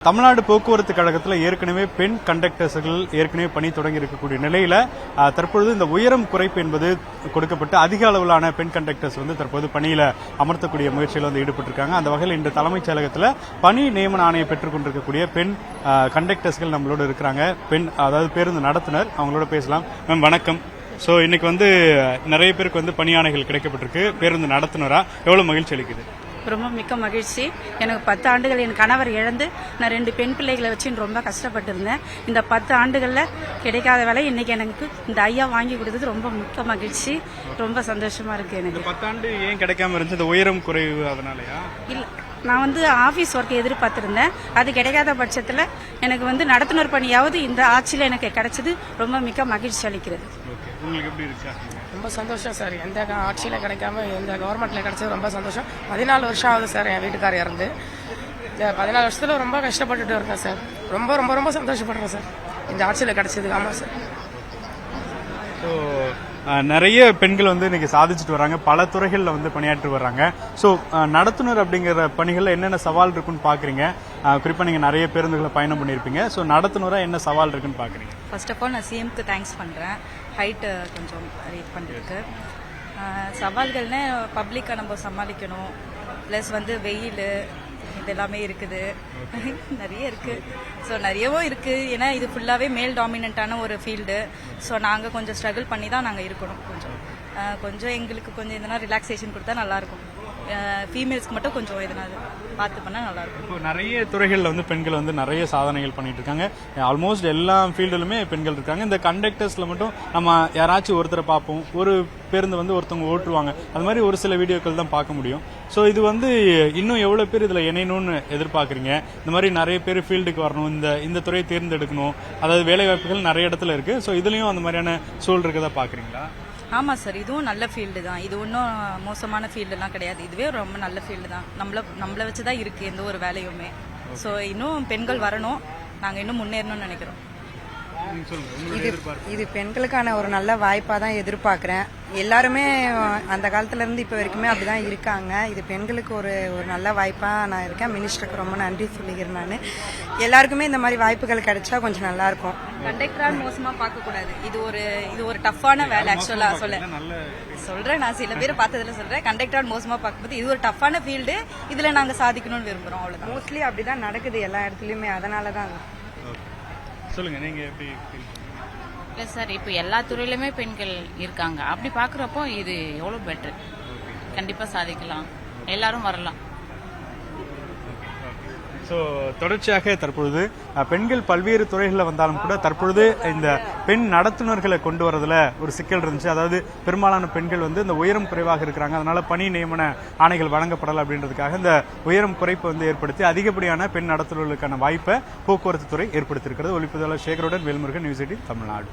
தமிழ்நாடு போக்குவரத்து கழகத்தில் ஏற்கனவே பெண் கண்டக்டர்ஸ்கள் ஏற்கனவே பணி தொடங்கி இருக்கக்கூடிய நிலையில தற்பொழுது இந்த உயரம் குறைப்பு என்பது கொடுக்கப்பட்டு அதிக அளவிலான பெண் கண்டக்டர்ஸ் தற்போது பணியில அமர்த்தக்கூடிய முயற்சியில் ஈடுபட்டிருக்காங்க. அந்த வகையில் இன்று தலைமைச் செயலகத்தில் பணி நியமன ஆணையம் பெற்றுக் கொண்டிருக்கக்கூடிய பெண் கண்டக்டர்ஸ்கள் நம்மளோட இருக்கிறாங்க. பெண் அதாவது பேருந்து நடத்துனர், அவங்களோட பேசலாம். மேம் வணக்கம். ஸோ இன்னைக்கு நிறைய பேருக்கு பணி ஆணைகள் கிடைக்கப்பட்டிருக்கு. பேருந்து நடத்துனரா எவ்வளவு மகிழ்ச்சி அளிக்குது? ரொம்ப மிக்க மகிழ்ச்சி. எனக்கு 10 ஆண்டுகள் என் கணவர் இழந்து நான் 2 பெண் பிள்ளைகளை வச்சு ரொம்ப கஷ்டப்பட்டு இருந்தேன். இந்த 10 ஆண்டுகளில் கிடைக்காத வேலை இன்னைக்கு எனக்கு இந்த ஐயா வாங்கி கொடுத்தது ரொம்ப மிக்க மகிழ்ச்சி. ரொம்ப சந்தோஷமா இருக்கு. எனக்கு 10 ஆண்டு ஏன் கிடைக்காம இருந்துச்சு? இந்த உயரம் குறைவு அதனாலயா? இல்லை, நான் ஆஃபீஸ் ஒர்க் எதிர்பார்த்திருந்தேன். அது கிடைக்காத பட்சத்தில் எனக்கு நடத்துனர் பணியாவது இந்த ஆட்சியில் எனக்கு கிடைச்சது ரொம்ப மிக்க மகிழ்ச்சி அளிக்கிறது. உங்களுக்கு எப்படி இருக்கா? ரொம்ப சந்தோஷம் சார். எந்த ஆட்சியில் கிடைக்காம எந்த கவர்மெண்ட்டில் கிடைச்சது ரொம்ப சந்தோஷம். 14 வருஷம் ஆகுது சார் என் வீட்டுக்காரர் இறந்து. இந்த 14 வருஷத்தில் ரொம்ப கஷ்டப்பட்டுட்டு இருக்கேன் சார். ரொம்ப ரொம்ப ரொம்ப சந்தோஷப்படுறேன் சார் இந்த ஆட்சியில் கிடைச்சது. ஆமாம் சார். ஸோ நிறைய பெண்கள் இன்னைக்கு சாதிச்சுட்டு வராங்க, பல துறைகளில் பணியாற்றி வர்றாங்க. ஸோ நடத்துனர் அப்படிங்கிற பணிகளில் என்னென்ன சவால் இருக்குன்னு பாக்குறீங்க? குறிப்பா நீங்க நிறைய பேருந்துகளை பயணம் பண்ணிருப்பீங்க. ஸோ நடத்துனரா என்ன சவால் இருக்குன்னு பாக்குறீங்க? ஃபர்ஸ்ட் ஆஃப் ஆல் நான் சிஎம்க்கு தேங்க்ஸ் பண்ணுறேன். ஹைட்டு கொஞ்சம் ரீட் பண்ணிருக்கு. சவால்கள்னு பப்ளிக்கை நம்ம சமாளிக்கணும், ப்ளஸ் வெயில் இது எல்லாமே இருக்குது, நிறைய இருக்குது. ஸோ நிறையவும் இருக்குது. ஏன்னா இது ஃபுல்லாகவே மேல் டாமினண்ட்டான ஒரு ஃபீல்டு. ஸோ நாங்கள் கொஞ்சம் ஸ்ட்ரகிள் பண்ணி தான் நாங்கள் இருக்கணும். கொஞ்சம் எங்களுக்கு கொஞ்சம் எதனா ரிலாக்ஸேஷன் கொடுத்தா நல்லாயிருக்கும். ஃபீமேல்ஸ்க்கு மட்டும் கொஞ்சம் எதனா பார்த்து பண்ணால் நல்லாயிருக்கும். இப்போ நிறைய துறைகளில் பெண்கள் நிறைய சாதனைகள் பண்ணிட்டு இருக்காங்க. ஆல்மோஸ்ட் எல்லா ஃபீல்டுலுமே பெண்கள் இருக்காங்க. இந்த கண்டக்டர்ஸ்ல மட்டும் நம்ம யாராச்சும் ஒருத்தரை பார்ப்போம், ஒரு பேருந்து ஒருத்தவங்க ஓட்டுருவாங்க, அது மாதிரி ஒரு சில வீடியோக்கள் தான் பார்க்க முடியும். ஸோ இது இன்னும் எவ்வளவு பேர் இதுல இணையணும்னு எதிர்பார்க்குறீங்க? இந்த மாதிரி நிறைய பேர் ஃபீல்டுக்கு வரணும், இந்த துறையை தேர்ந்தெடுக்கணும், அதாவது வேலை வாய்ப்புகள் நிறைய இடத்துல இருக்கு. ஸோ இதுலயும் அந்த மாதிரியான சூழல் இருக்கதா பாக்குறீங்களா? ஆமாம் சார், இதுவும் நல்ல ஃபீல்டு தான். இது ஒன்றும் மோசமான ஃபீல்டுலாம் கிடையாது. இதுவே ரொம்ப நல்ல ஃபீல்டு தான். நம்மளை வச்சு தான் இருக்குது எந்த ஒரு வேலையுமே. ஸோ இன்னும் பெண்கள் வரணும், நாங்கள் இன்னும் முன்னேறணும்னு நினைக்கிறோம். இது பெண்களுக்கான ஒரு நல்ல வாய்ப்பா தான் எதிர்பார்க்கிறேன். எல்லாருமே அந்த காலத்துல இருந்து இப்ப வரைக்குமே அப்படிதான் இருக்காங்க. இது பெண்களுக்கு ஒரு நல்ல வாய்ப்பா நான் இருக்கேன். மினிஸ்டருக்கு ரொம்ப நன்றி சொல்லிக்கிறேன். நான் எல்லாருக்குமே இந்த மாதிரி வாய்ப்புகள் கிடைச்சா கொஞ்சம் நல்லா இருக்கும். கண்டக்டரா மோசமா பார்க்க கூடாது. இது ஒரு டஃப்பான வேலை. ஆக்சுவலா சொல்றேன், நான் சில பேர் பார்த்ததுல சொல்றேன். கண்டக்டரா மோசமா பார்க்கும்போது இது ஒரு டஃப்பான ஃபீல்டு. இதுல நாங்க சாதிக்கணும்னு விரும்புறோம். அவ்வளவுதான். மோஸ்ட்லி அப்படிதான் நடக்குது எல்லா இடத்துலயுமே. அதனாலதான். சொல்லுங்க, நீங்க எப்படி? இல்லை சார், இப்போ எல்லா துறையிலுமே பெண்கள் இருக்காங்க. அப்படி பார்க்குறப்போ இது எவ்வளோ பெட்ரு. கண்டிப்பாக சாதிக்கலாம், எல்லாரும் வரலாம். ஸோ தொடர்ச்சியாக தற்பொழுது பெண்கள் பல்வேறு துறைகளில் வந்தாலும் கூட தற்பொழுது இந்த பெண் நடத்துனர்களை கொண்டு வரதுல ஒரு சிக்கல் இருந்துச்சு. அதாவது பெரும்பாலான பெண்கள் இந்த உயரம் குறைவாக இருக்கிறாங்க, அதனால பணி நியமன ஆணைகள் வழங்கப்படலை அப்படின்றதுக்காக இந்த உயரம் குறைப்பு ஏற்படுத்தி அதிகப்படியான பெண் நடத்துனர்களுக்கான வாய்ப்பை போக்குவரத்து துறை ஏற்படுத்தியிருக்கிறது. ஒளிப்பதிவாளர் சேகருடன் வேல்முருகன், நியூஸ் 18 தமிழ்நாடு.